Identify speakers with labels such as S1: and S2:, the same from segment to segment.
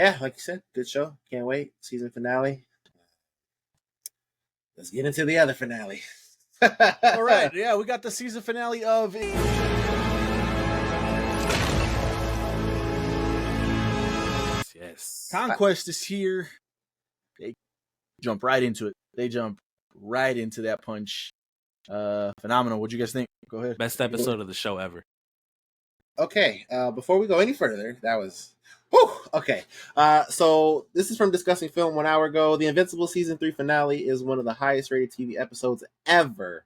S1: yeah, like you said, good show. Can't wait. Season finale. Let's get into the other finale.
S2: All right, yeah, we got the season finale of.
S3: Yes.
S2: Conquest is here. They jump right into it. They jump right into that punch. Phenomenal. What'd you guys think? Go ahead.
S3: Best episode of the show ever.
S1: Okay, before we go any further, that was... Okay, so this is from Discussing Film 1 hour ago. The Invincible Season 3 finale is one of the highest rated TV episodes ever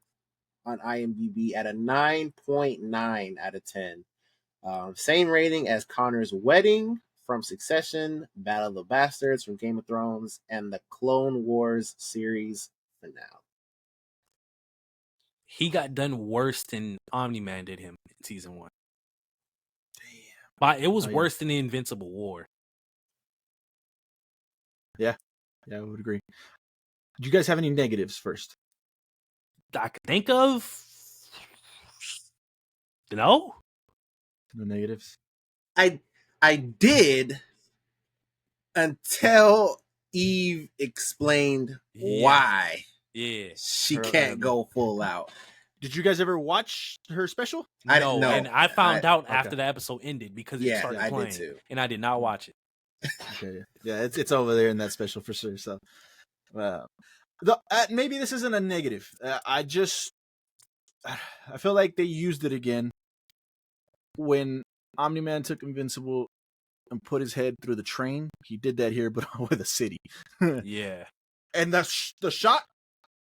S1: on IMDb at a 9.9 out of 10. Same rating as Connor's Wedding from Succession, Battle of the Bastards from Game of Thrones, and the Clone Wars series finale.
S3: He got done worse than Omni-Man did him in season 1. But it was worse than the Invincible War.
S2: Yeah, I would agree. Do you guys have any negatives first?
S3: I could think of. No
S2: negatives.
S1: I did until Eve explained why she can't go full out.
S2: Did you guys ever watch her special?
S3: No, and I found out after the episode ended because it started playing,
S1: I did too.
S3: and I did not watch it.
S2: Okay, yeah, it's over there in that special for sure. So, maybe this isn't a negative. I feel like they used it again when Omni-Man took Invincible and put his head through the train. He did that here, but with a city.
S3: Yeah,
S2: and the shot,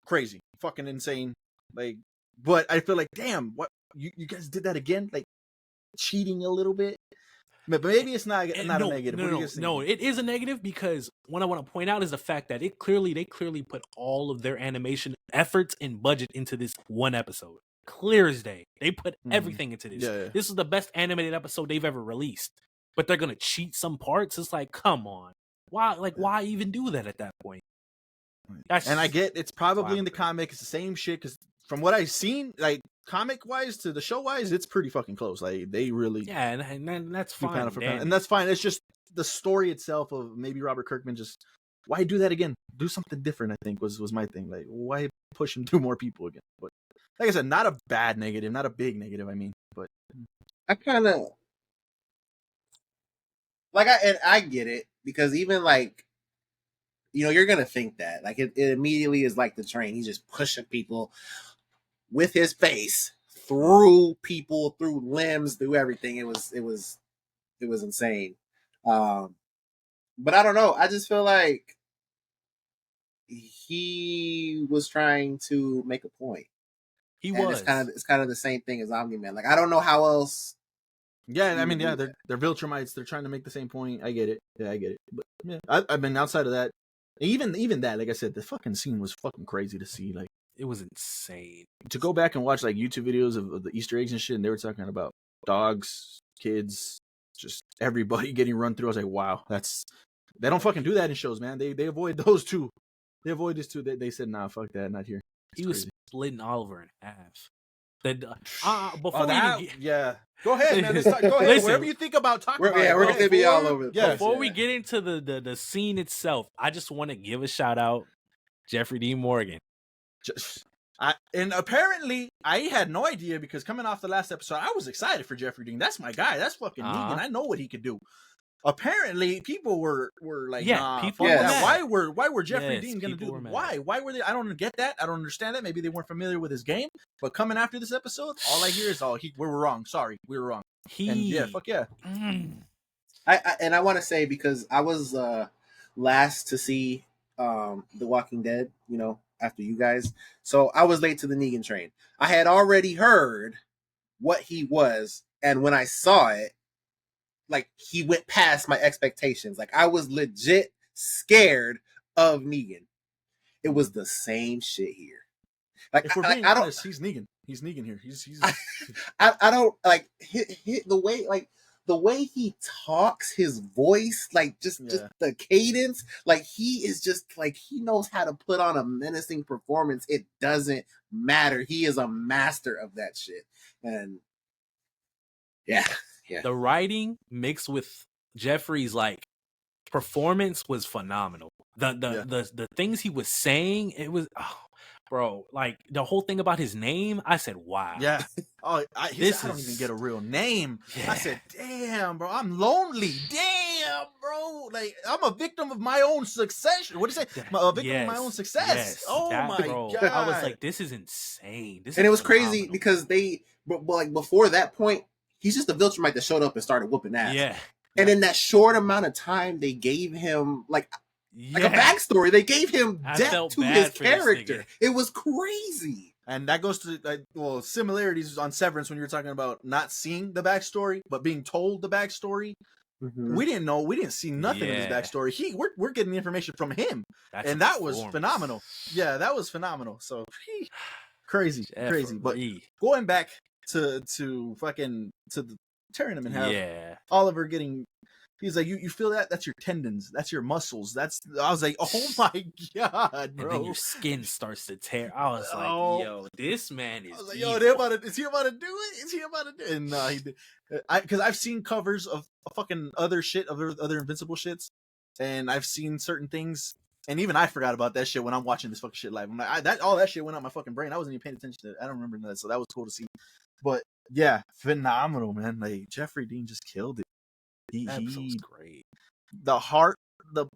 S2: crazy, fucking insane. Like, but I feel like, damn, what you guys did that again? Like, cheating a little bit. But maybe it's not a negative.
S3: No, it is a negative because what I want to point out is the fact that they clearly put all of their animation efforts and budget into this one episode. Clear as day. They put everything into this.
S2: Yeah.
S3: This is the best animated episode they've ever released. But they're gonna cheat some parts. It's like, come on. Why? Like, why even do that at that point?
S2: And I get it's probably in the comic. It's the same shit because from what I've seen, like comic wise to the show wise, it's pretty fucking close. Like they really,
S3: and that's fine.
S2: And that's fine. It's just the story itself of maybe Robert Kirkman just why do that again? Do something different. I think was my thing. Like why push him to more people again? But like I said, not a bad negative, not a big negative. I mean, but
S1: I kind of like I get it because even like. You're going to think that. Like, it immediately is like the train. He's just pushing people with his face through people, through limbs, through everything. It was insane. But I don't know. I just feel like he was trying to make a point.
S3: He was.
S1: It's kind of the same thing as Omni-Man. Like, I don't know how else.
S2: Yeah, I mean, they're Viltrumites. They're trying to make the same point. I get it. Yeah, I get it. But yeah, I mean, outside of that, even that, like I said, the fucking scene was fucking crazy to see. Like
S3: it was insane
S2: to go back and watch like YouTube videos of the Easter eggs and shit. And they were talking about dogs, kids, just everybody getting run through. I was like, wow, they don't fucking do that in shows, man. They avoid those two. They avoid this too. They said, nah, fuck that, not here.
S3: He was splitting Oliver in half.
S2: Go ahead, man. Go ahead.
S3: Listen,
S2: whatever you think about talking about it.
S1: We're gonna be all over.
S3: Before we get into the scene itself, I just want to give a shout out Jeffrey Dean Morgan.
S2: And apparently, I had no idea because coming off the last episode, I was excited for Jeffrey Dean. That's my guy. That's fucking Negan. I know what he could do. Apparently, people were like, why were Jeffrey Dean gonna do? Why were they? I don't get that. I don't understand that. Maybe they weren't familiar with his game. But coming after this episode, all I hear is, we were wrong. Sorry, we were wrong. Fuck yeah.
S1: I want to say because I was last to see The Walking Dead. After you guys, so I was late to the Negan train. I had already heard what he was, and when I saw it. Like, he went past my expectations. Like, I was legit scared of Negan. It was the same shit here. Like,
S2: if we're being honest, he's Negan. He's Negan here. He's.
S1: I don't like the way he talks, his voice, like just the cadence. Like, he is just like he knows how to put on a menacing performance. It doesn't matter. He is a master of that shit. And yeah.
S3: The writing mixed with Jeffrey's like performance was phenomenal. The things he was saying, it was, bro, like the whole thing about his name, I said, wow.
S2: Yeah. Oh, he said, I don't even get a real name. Yeah. I said, damn, bro, I'm lonely. Damn, bro. Like, I'm a victim of my own success. What do you say? A victim of my own success. Yes. Oh, my God.
S3: I was like, this is insane.
S1: And it was crazy because like, before that point, he's just a Viltrumite that showed up and started whooping ass.
S3: Yeah.
S1: And in that short amount of time, they gave him, like a backstory. They gave him depth to his character. It was crazy.
S2: And that goes to similarities on Severance when you were talking about not seeing the backstory, but being told the backstory. Mm-hmm. We didn't see nothing of his backstory. We're getting the information from him. And that was phenomenal. Yeah, that was phenomenal. So crazy. But going back to tearing him in half. Yeah. Oliver getting, he's like, you feel that? That's your tendons. That's your muscles. I was like, oh my God, bro.
S3: And then your skin starts to tear. I was like, yo, this man is. I was like, yo,
S2: is he about to do it? Is he about to do it? And he did. Because I've seen covers of fucking other shit, of other Invincible shits, and I've seen certain things, and even I forgot about that shit when I'm watching this fucking shit live. I'm like, all that shit went out my fucking brain. I wasn't even paying attention to it. I don't remember that, so that was cool to see. But yeah, phenomenal, man. Like, Jeffrey Dean just killed it.
S3: That episode's great.
S2: The heart,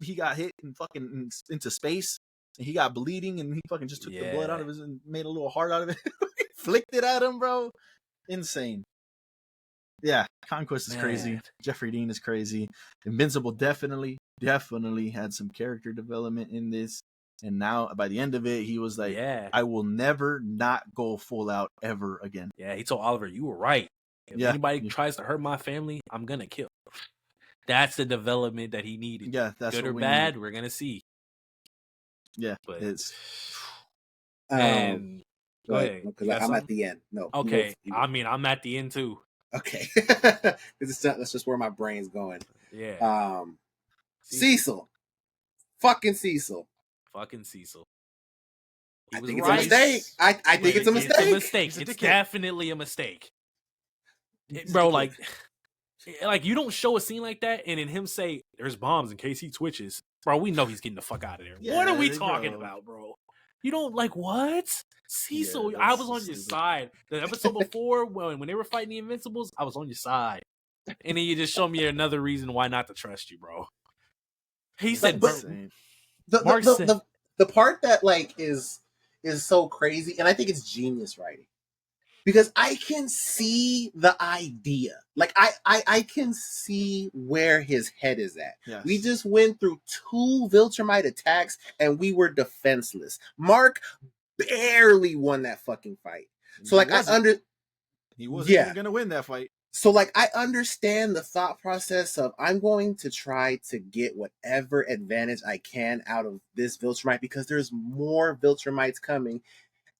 S2: he got hit and fucking into space, and he got bleeding, and he fucking just took the blood out of his and made a little heart out of it, flicked it at him, bro. Insane. Yeah, Conquest is crazy. Jeffrey Dean is crazy. Invincible definitely had some character development in this. And now, by the end of it, he was like, I will never not go full out ever again.
S3: Yeah, he told Oliver, you were right. If anybody tries to hurt my family, I'm going to kill. That's the development that he needed.
S2: Yeah, that's
S3: good or bad, we're going to see.
S2: Yeah, but it's...
S3: And...
S1: Go ahead, because I'm at the end. No.
S3: Okay, I'm at the end, too.
S1: Okay. That's just where my brain's going.
S3: Yeah.
S1: Cecil. Fucking Cecil.
S3: I
S1: think it's a mistake. I think it's a mistake.
S3: It's a mistake. It's definitely a mistake. Bro, like you don't show a scene like that and then him say, there's bombs in case he twitches. Bro, we know he's getting the fuck out of there. Yeah, what are we talking about, bro? You don't like what? Cecil, I was on your side. The episode before, when they were fighting the Invincibles, I was on your side. And then you just show me another reason why not to trust you, bro. He said,
S1: the part that like is so crazy, and I think it's genius writing, because I can see the idea. Like I can see where his head is at. Yes. We just went through 2 Viltrumite attacks and we were defenseless. Mark barely won that fucking fight. So like
S2: he wasn't even gonna win that fight.
S1: So, like, I understand the thought process of I'm going to try to get whatever advantage I can out of this Viltrumite because there's more Viltrumites coming.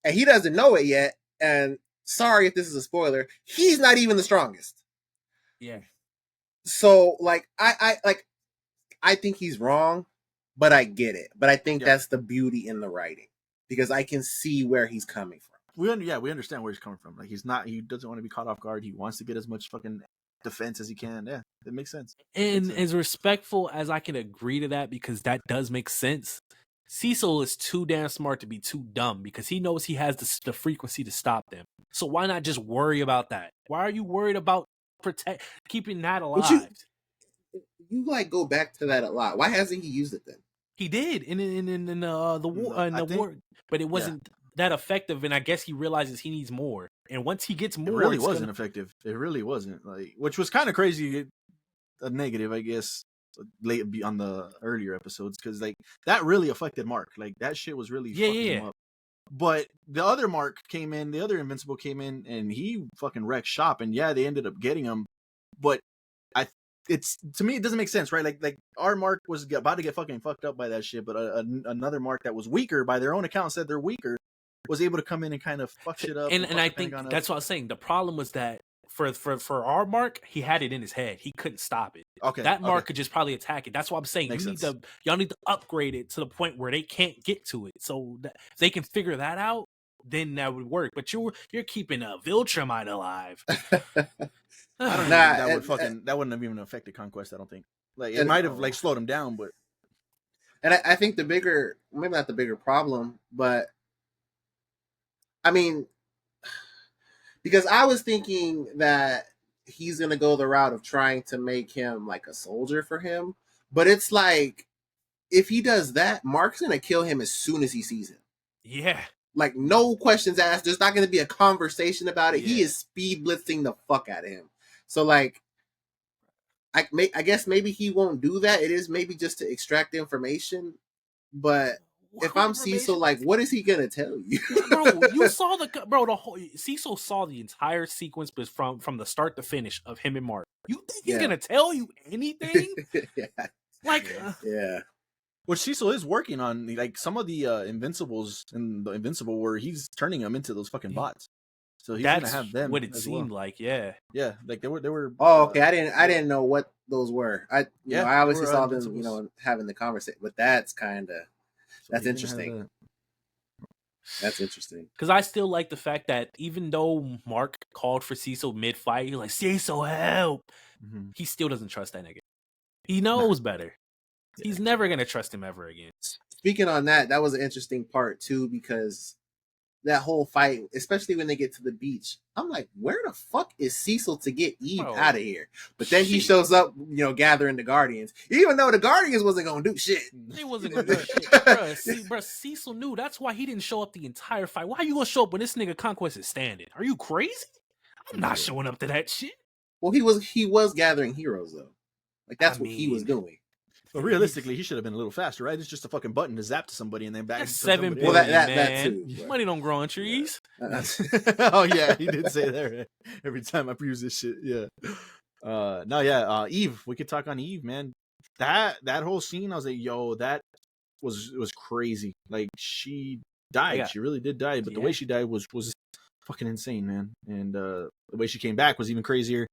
S1: And he doesn't know it yet. And sorry if this is a spoiler, he's not even the strongest.
S3: Yeah.
S1: So, like, I think he's wrong, but I get it. But I think that's the beauty in the writing because I can see where he's coming from.
S2: We understand where he's coming from. Like, he doesn't want to be caught off guard. He wants to get as much fucking defense as he can. Yeah, it makes sense.
S3: And as respectful as I can agree to that, because that does make sense, Cecil is too damn smart to be too dumb because he knows he has the frequency to stop them. So why not just worry about that? Why are you worried about keeping that alive?
S1: You like go back to that a lot. Why hasn't he used it then?
S3: He did in the war, but it wasn't that effective, and I guess he realizes he needs more. And once he gets more,
S2: it really wasn't effective. It really wasn't, like, which was kind of crazy. A negative, I guess, late on the earlier episodes, because like that really affected Mark. Like that shit was really fucking him up. But the other Mark came in, the other Invincible came in, and he fucking wrecked shop. And they ended up getting him. But it's to me, it doesn't make sense, right? Like our Mark was about to get fucking fucked up by that shit, but another Mark that was weaker, by their own account, said they're weaker, was able to come in and kind of fuck shit up.
S3: And I think that's what I was saying. The problem was that for our Mark, he had it in his head. He couldn't stop it.
S2: Okay.
S3: That Mark could just probably attack it. That's why I'm saying y'all need to upgrade it to the point where they can't get to it. So that if they can figure that out, then that would work. But you're keeping a Viltrumite alive.
S2: I don't know. That wouldn't have even affected Conquest, I don't think. Like it might have like slowed him down, but
S1: I think maybe not the bigger problem, but I mean, because I was thinking that he's gonna go the route of trying to make him like a soldier for him, but it's like if he does that, Mark's gonna kill him as soon as he sees him.
S3: Yeah.
S1: Like no questions asked. There's not gonna be a conversation about it. Yeah. He is speed blitzing the fuck out of him. So like, I guess maybe he won't do that. It is maybe just to extract information, but. If I'm Cecil, like, what is he gonna tell you,
S3: bro? You saw the whole Cecil saw the entire sequence, but from the start to finish of him and Mark. You think he's gonna tell you anything?
S1: Yeah.
S3: Like,
S1: yeah.
S2: Which Cecil is working on, like some of the Invincibles in the Invincible, where he's turning them into those fucking bots. So he's gonna have them.
S3: What it seemed like, yeah,
S2: like they were.
S1: Oh, okay. I didn't know what those were. I obviously saw them, having the conversation, but that's kind of. That's interesting. That's interesting.
S3: Because I still like the fact that even though Mark called for Cecil mid-fight, he's like, Cecil, help! Mm-hmm. He still doesn't trust that nigga. He knows better. Yeah. He's never going to trust him ever again.
S1: Speaking on that was an interesting part, too, because that whole fight, especially when they get to the beach, I'm like, where the fuck is Cecil to get Eve out of here? But then he shows up, gathering the Guardians, even though the Guardians wasn't gonna do shit.
S3: They wasn't gonna do shit, bro. Cecil knew. That's why he didn't show up the entire fight. Why you gonna show up when this nigga Conquest is standing? Are you crazy? I'm not showing up to that shit.
S1: Well, he was gathering heroes though. Like that's what he was doing.
S2: But realistically, he should have been a little faster, right? It's just a fucking button to zap to somebody and then back.
S3: That's 7 billion,
S1: well, that too.
S3: Right. Money don't grow on trees.
S2: Yeah. Oh yeah, he did say that right? Every time I use this shit. Yeah. Eve. We could talk on Eve, man. That whole scene, I was like, yo, that was crazy. Like she died. Yeah. She really did die. But the way she died was fucking insane, man. And the way she came back was even crazier.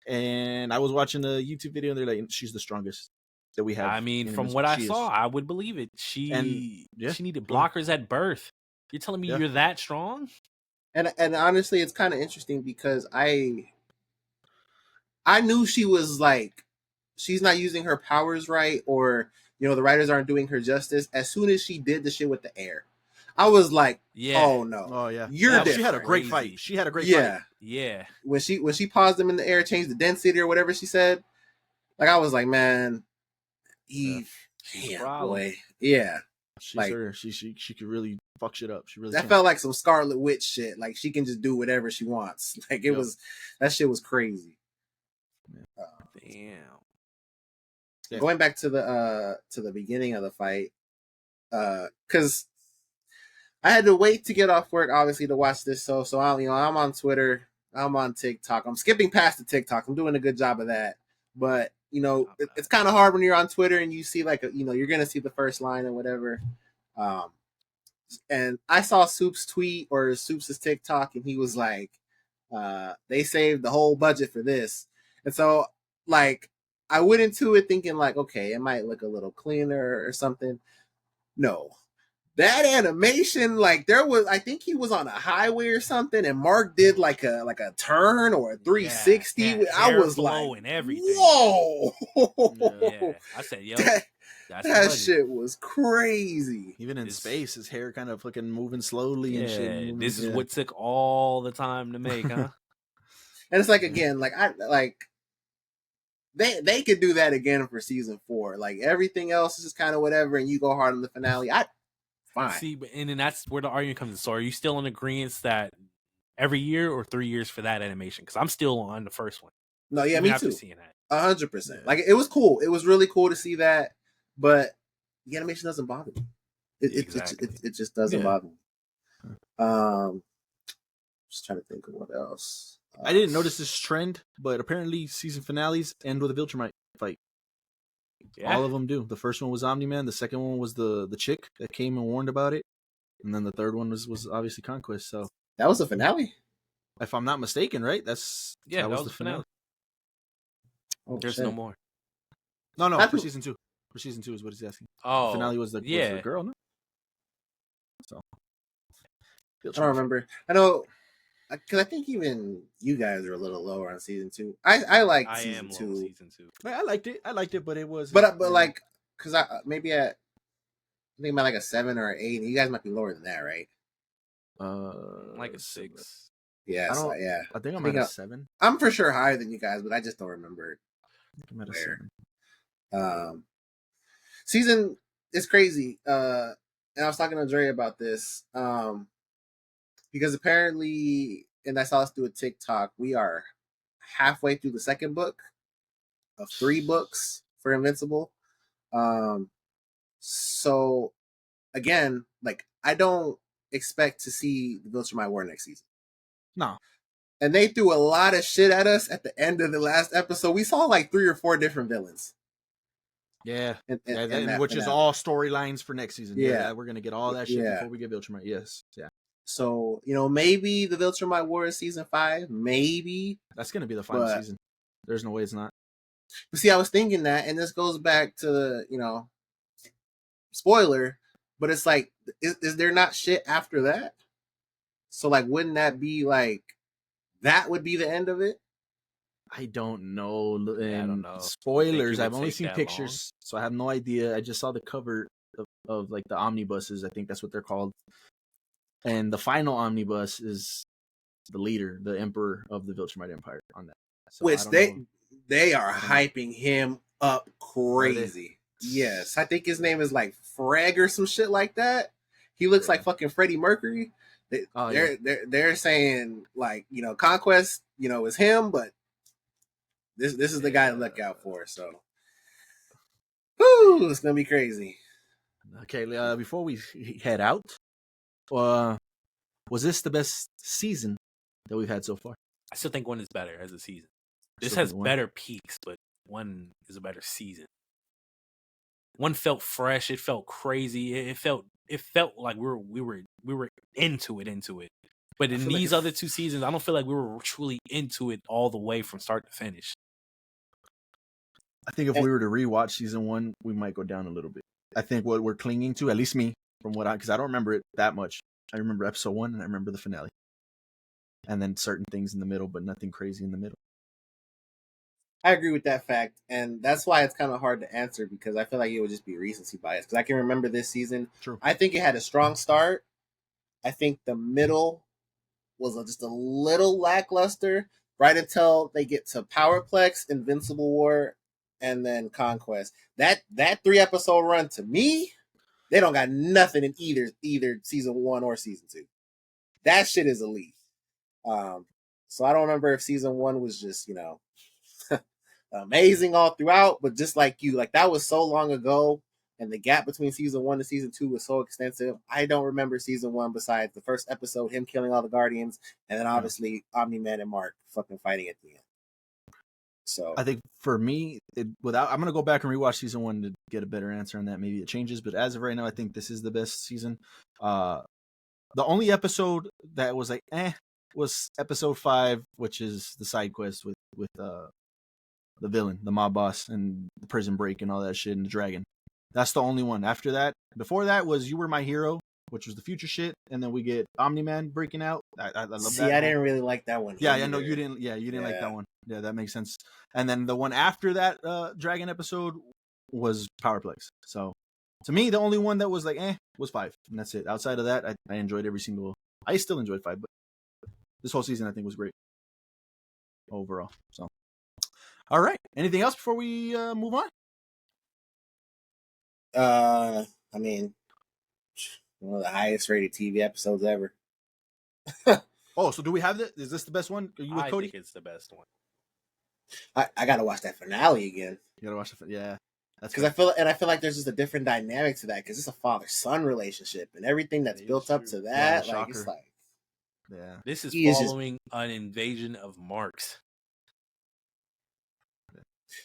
S2: And I was watching the YouTube video and they're like, she's the strongest that we have.
S3: I mean, from what I saw, I would believe it. She needed blockers at birth. You're telling me you're that strong?
S1: And honestly, it's kind of interesting because I knew she was like, she's not using her powers right, or the writers aren't doing her justice. As soon as she did the shit with the air, I was like, oh no,
S2: oh yeah,
S1: you're different.
S2: She had a great fight. She had a great fight.
S3: Yeah.
S1: When she paused them in the air, changed the density or whatever she said, like I was like, man. Eve, boy, yeah.
S2: She's like her. She could really fuck shit up. She really.
S1: That felt like some Scarlet Witch shit. Like she can just do whatever she wants. Like it was. That shit was crazy.
S3: Damn.
S1: Going back to the beginning of the fight, because I had to wait to get off work, obviously, to watch this. So I'm on Twitter. I'm on TikTok. I'm skipping past the TikTok. I'm doing a good job of that, but. It's kind of hard when you're on Twitter and you see like, you're going to see the first line and whatever. And I saw Soup's tweet or Soup's TikTok and he was like, they saved the whole budget for this. And so like, I went into it thinking like, okay, it might look a little cleaner or something. No. That animation, like I think he was on a highway or something, and Mark did like a turn or a 360.
S3: Yeah,
S1: I was like,
S3: and everything.
S1: Whoa!
S3: Yeah. I said, yo,
S1: that shit was crazy.
S2: Even in space, his hair kind of fucking moving slowly and shit.
S3: This is what took all the time to make, huh?
S1: And it's like again, like they could do that again for season 4. Like everything else is just kind of whatever, and you go hard on the finale. Fine.
S3: See, and then that's where the argument comes in. So are you still in agreement that every year or 3 years for that animation? Because I'm still on the first one.
S1: No, yeah, me too.
S3: Seeing that.
S1: 100%. Like it was cool. It was really cool to see that, but the animation doesn't bother me. It just doesn't bother me. Just trying to think of what else.
S2: I didn't notice this trend, but apparently season finales end with a Viltrumite fight. Yeah. All of them do. The first one was Omni-Man. The second one was the chick that came and warned about it. And then the third one was obviously Conquest. So
S1: that was the finale?
S2: If I'm not mistaken, right? That was the finale.
S1: Oh,
S3: there's no more.
S2: No, for season 2. For season 2 is what he's asking.
S1: Oh.
S2: The finale was the girl, no? So
S1: I don't remember. I know because I think even you guys are a little lower on season 2. I liked
S3: I
S1: season
S3: am low
S1: 2,
S3: season 2.
S2: I liked it, but it was.
S1: but like because I maybe at I think about like a 7 or an 8. And you guys might be lower than that, right?
S3: Like a 6.
S1: Yeah,
S2: I
S1: so
S2: don't.
S1: yeah,
S2: I think I'm
S1: I think
S2: at a 7.
S1: I'm for sure higher than you guys, but I just don't remember
S2: I think I'm at a
S1: where.
S2: 7.
S1: Season is crazy. And I was talking to Dre about this. Because apparently, and I saw us do a TikTok, we are halfway through the second book of 3 books for Invincible. So again, like I don't expect to see the Viltrum My War next season.
S2: No.
S1: And they threw a lot of shit at us at the end of the last episode. We saw like 3 or 4 different villains.
S2: Yeah.
S1: In
S2: Which is all storylines for next season.
S1: Yeah.
S2: We're gonna get all that shit before we get Viltrum. Yes. Yeah.
S1: So, maybe the Viltrum My War is season 5. Maybe.
S2: That's gonna be the final season. There's no way it's not.
S1: But see, I was thinking that, and this goes back to the, spoiler, but it's like, is there not shit after that? So, like, wouldn't that be like, that would be the end of it?
S2: I don't know.
S3: I don't know.
S2: Spoilers. I've only seen pictures, so I have no idea. I just saw the cover of like the omnibuses. I think that's what they're called. And the final omnibus is the leader, the emperor of the Viltrumite Empire on that. So
S1: which they are hyping him up crazy. Yes, I think his name is like Freg or some shit like that. He looks like fucking Freddie Mercury. They're saying like Conquest is him, but this is the guy to look out for. So, whoo, it's gonna be crazy.
S2: Okay, before we head out, was this the best season that we've had so far?
S3: I still think 1 is better as a season. This has better peaks, but 1 is a better season. 1 felt fresh. It felt crazy. It felt like we were into it. But in these other 2 seasons, I don't feel like we were truly into it all the way from start to finish.
S2: I think if we were to rewatch season 1, we might go down a little bit. I think what we're clinging to, at least me, because I don't remember it that much. I remember episode 1 and I remember the finale. And then certain things in the middle, but nothing crazy in the middle.
S1: I agree with that fact, and that's why it's kind of hard to answer because I feel like it would just be recency bias. Because I can remember this season.
S2: True.
S1: I think it had a strong start. I think the middle was just a little lackluster, right until they get to Powerplex, Invincible War, and then Conquest. That 3-episode run, to me, they don't got nothing in either season 1 or season 2. That shit is elite. So I don't remember if season 1 was just amazing all throughout, but just like you, like that was so long ago, and the gap between season 1 and season 2 was so extensive. I don't remember season 1 besides the first episode, him killing all the Guardians, and then obviously Omni-Man and Mark fucking fighting at the end. So
S2: I think for me, I'm gonna go back and rewatch season 1 to get a better answer on that. Maybe it changes, but as of right now, I think this is the best season. The only episode that was like was episode 5, which is the side quest with the villain, the mob boss, and the prison break and all that shit, and the dragon. That's the only one. After that, before that was You Were My Hero, which was the future shit, and then we get Omni-Man breaking out. I love that.
S1: See, I didn't really like that one.
S2: Yeah, I know you didn't. Yeah, you didn't like that one. Yeah, that makes sense. And then the one after that dragon episode was Powerplex. So to me, the only one that was like was 5, and that's it. Outside of that, I enjoyed every single. I still enjoyed 5, but this whole season I think was great overall. So, all right. Anything else before we move on?
S1: I mean, one of the highest rated TV episodes ever.
S2: Oh, so do we have that? Is this the best one? Are you with Cody?
S3: I think it's the best one.
S1: I gotta watch that finale again.
S2: You gotta watch the yeah.
S1: Because I feel like there's just a different dynamic to that because it's a father-son relationship and everything that's built up to that.
S2: Yeah,
S1: like it's like,
S3: yeah, this is following an invasion of Marks.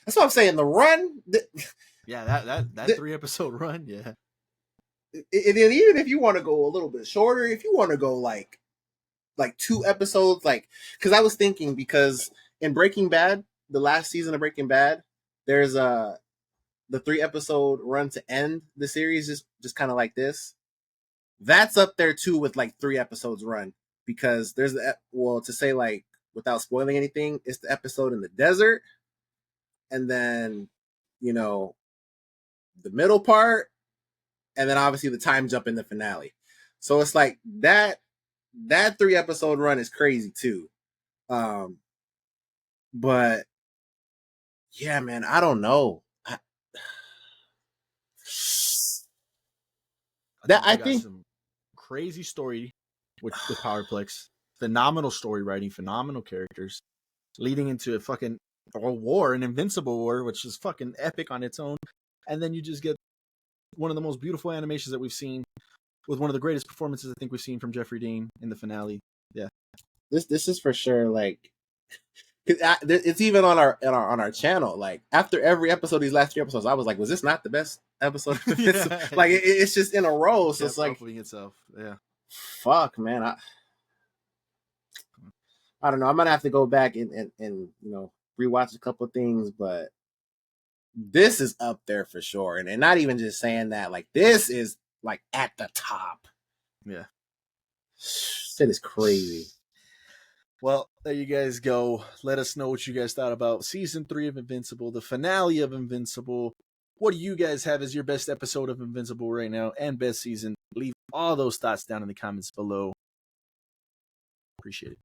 S1: That's what I'm saying. The run,
S2: yeah, that 3-episode run, yeah.
S1: And even if you want to go a little bit shorter, if you want to go like 2 episodes, like because I was thinking because in Breaking Bad, the last season of Breaking Bad, there's the 3-episode run to end the series just kind of like this. That's up there too with like 3 episodes run because there's to say like without spoiling anything, it's the episode in the desert, and then the middle part, and then obviously the time jump in the finale. So it's like that 3-episode run is crazy too. But yeah, man, I don't know.
S2: I think some crazy story with Powerplex, phenomenal story writing, phenomenal characters, leading into a fucking war, an Invincible war, which is fucking epic on its own. And then you just get one of the most beautiful animations that we've seen, with one of the greatest performances I think we've seen from Jeffrey Dean in the finale. Yeah,
S1: this is for sure. Like, it's even on our channel. Like after every episode, these last 3 episodes, I was like, was this not the best episode of Invincible? Like it's just in a row. So it's like
S2: itself. Yeah.
S1: Fuck, man. I don't know. I'm gonna have to go back and rewatch a couple of things, but this is up there for sure. And not even just saying that, like this is like at the top.
S2: Yeah.
S1: Shit is crazy.
S2: Well, there you guys go. Let us know what you guys thought about season 3 of Invincible, the finale of Invincible. What do you guys have as your best episode of Invincible right now and best season? Leave all those thoughts down in the comments below. Appreciate it.